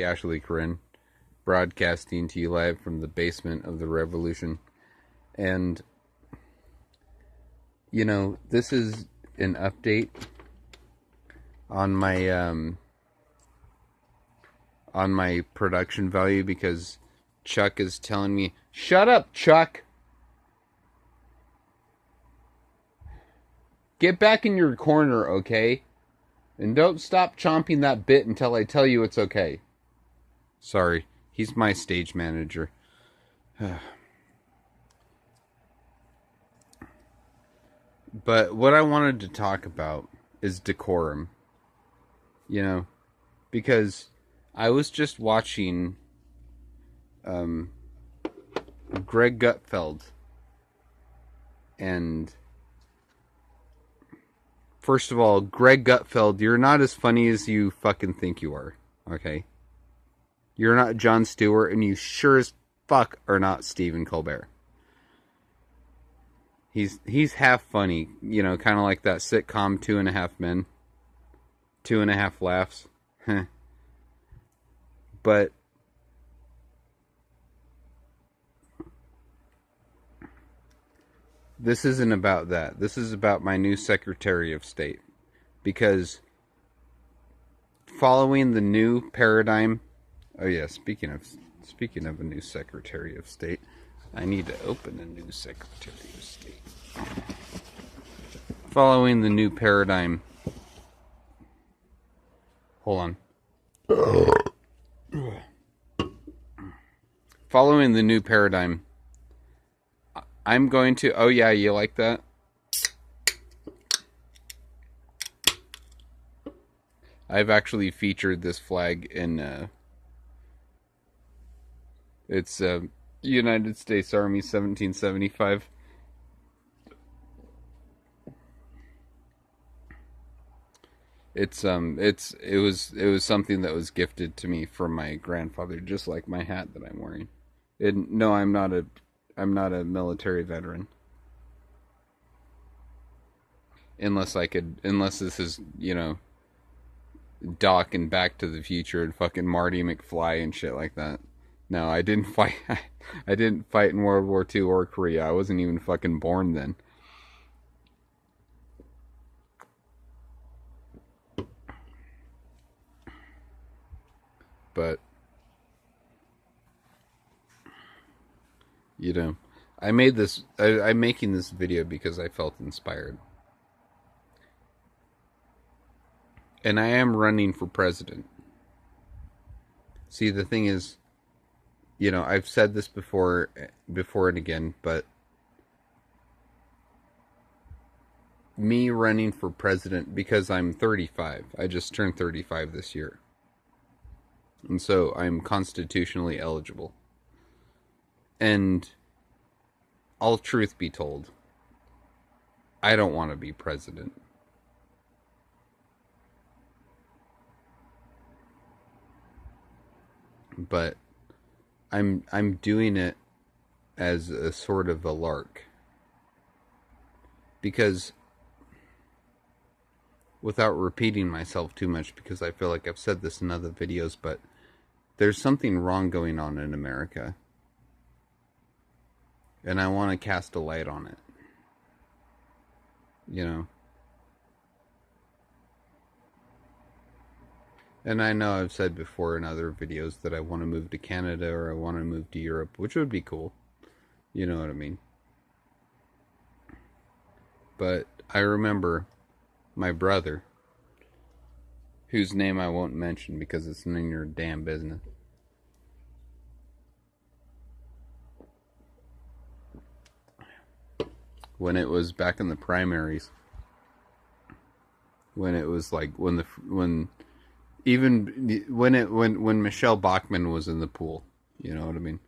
Ashley Corinne, broadcasting to you live from the basement of the revolution. And, you know, this is an update on my production value because Chuck is telling me, shut up, Chuck! Get back in your corner, okay? And don't stop chomping that bit until I tell you it's okay. Sorry, he's my stage manager. But what I wanted to talk about is decorum. You know, because I was just watching Greg Gutfeld, and first of all, Greg Gutfeld, you're not as funny as you fucking think you are, okay? You're not Jon Stewart, and you sure as fuck are not Stephen Colbert. He's half funny, you know, kind of like that sitcom 2.5 Men. 2.5 laughs. But this isn't about that. This is about my new Secretary of State. Because following the new paradigm... Oh yeah, speaking of a new Secretary of State, I need to open a new Secretary of State. Following the new paradigm... Hold on. Following the new paradigm, I'm going to... Oh yeah, you like that? I've actually featured this flag in... It's United States Army 1775. It was something that was gifted to me from my grandfather, just like my hat that I'm wearing. No, I'm not a military veteran. Unless this is, you know, Doc and Back to the Future and fucking Marty McFly and shit like that. No, I didn't fight. I didn't fight in World War II or Korea. I wasn't even fucking born then. But, you know, I'm making this video because I felt inspired. And I am running for president. See, the thing is, you know, I've said this before and again, but me running for president because I'm 35. I just turned 35 this year. And so I'm constitutionally eligible. And all truth be told, I don't want to be president. But I'm doing it as a sort of a lark. Because, without repeating myself too much, because I feel like I've said this in other videos, but there's something wrong going on in America. And I want to cast a light on it. You know? And I know I've said before in other videos that I want to move to Canada or I want to move to Europe, which would be cool. You know what I mean? But I remember my brother, whose name I won't mention because it's none of your damn business. When it was back in the primaries, when it was like when Michelle Bachmann was in the pool, you know what I mean?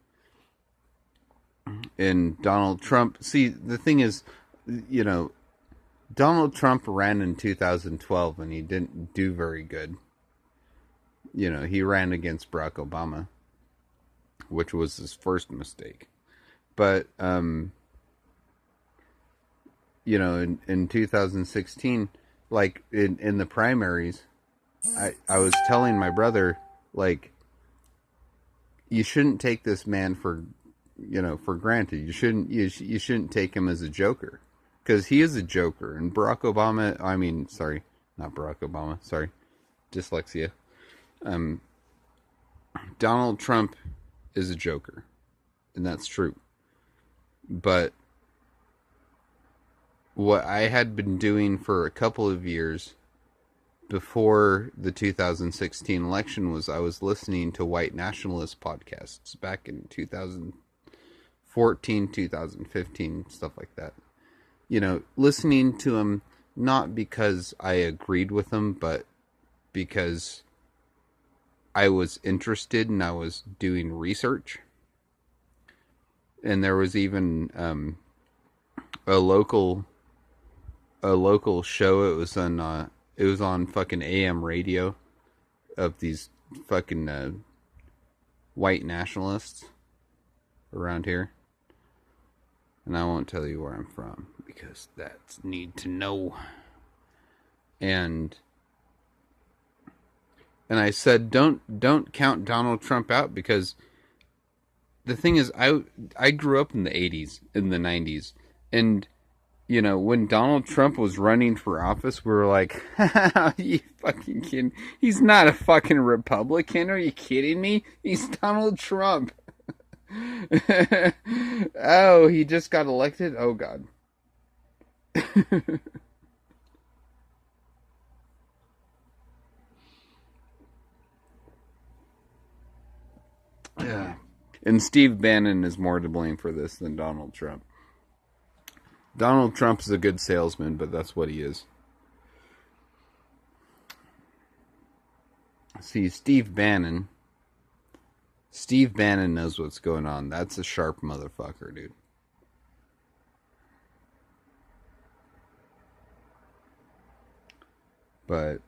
And Donald Trump, see, the thing is, you know, Donald Trump ran in 2012 and he didn't do very good. You know, he ran against Barack Obama, which was his first mistake. But, you know, in 2016, like in the primaries, I was telling my brother, like, you shouldn't take this man for granted. You shouldn't take him as a joker, because he is a joker. And Barack Obama, I mean, sorry, not Barack Obama, sorry, dyslexia. Donald Trump is a joker, and that's true. But what I had been doing for a couple of years before the 2016 election was I was listening to white nationalist podcasts back in 2014, 2015, stuff like that. Listening to them not because I agreed with them, but because I was interested and I was doing research. And there was even a local show. It was on fucking AM radio of these fucking white nationalists around here. And I won't tell you where I'm from because that's need to know. And I said, don't count Donald Trump out, because the thing is, I grew up in the 80s, in the 90s, and when Donald Trump was running for office, we were like, are you fucking kidding? He's not a fucking Republican. Are you kidding me? He's Donald Trump. Oh, he just got elected? Oh, God. Yeah. And Steve Bannon is more to blame for this than Donald Trump. Donald Trump is a good salesman, but that's what he is. See, Steve Bannon knows what's going on. That's a sharp motherfucker, dude. But,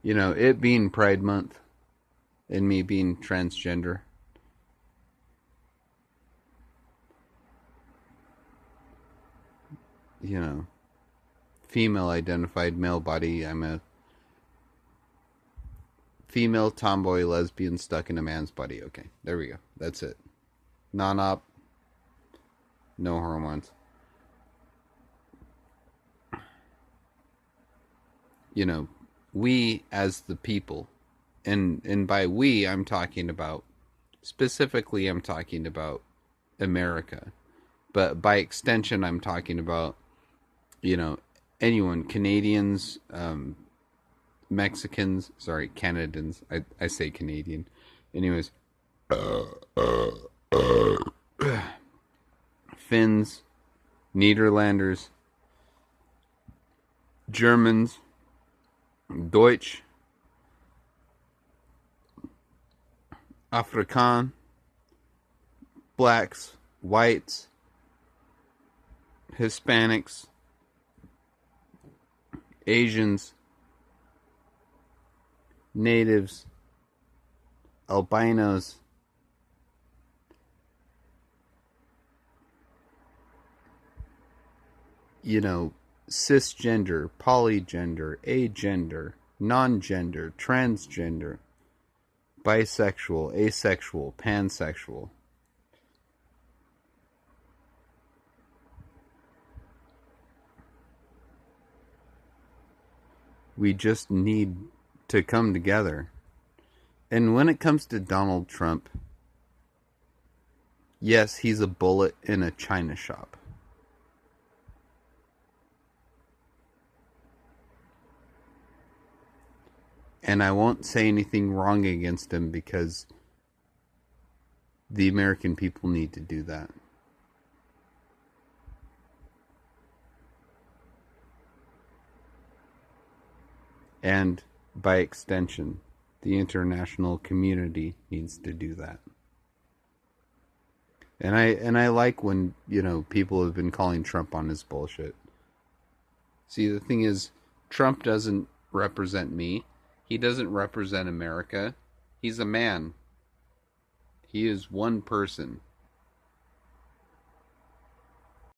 it being Pride Month and me being transgender, female identified, male body. I'm a female tomboy lesbian stuck in a man's body. Okay, there we go. That's it. Non-op. No hormones. We as the people, and by we, I'm talking about America. But by extension, I'm talking about, anyone, Canadians, Mexicans, sorry, Canadians. I say Canadian. Anyways, Finns, Nederlanders, Germans, Deutsch, Afrikaan, blacks, whites, Hispanics, Asians, natives, albinos, cisgender, polygender, agender, non-gender, transgender, bisexual, asexual, pansexual. We just need to come together. And when it comes to Donald Trump, yes, he's a bullet in a china shop. And I won't say anything wrong against him, because the American people need to do that. And by extension, the international community needs to do that. And I like when, people have been calling Trump on his bullshit. See, the thing is, Trump doesn't represent me. He doesn't represent America. He's a man. He is one person.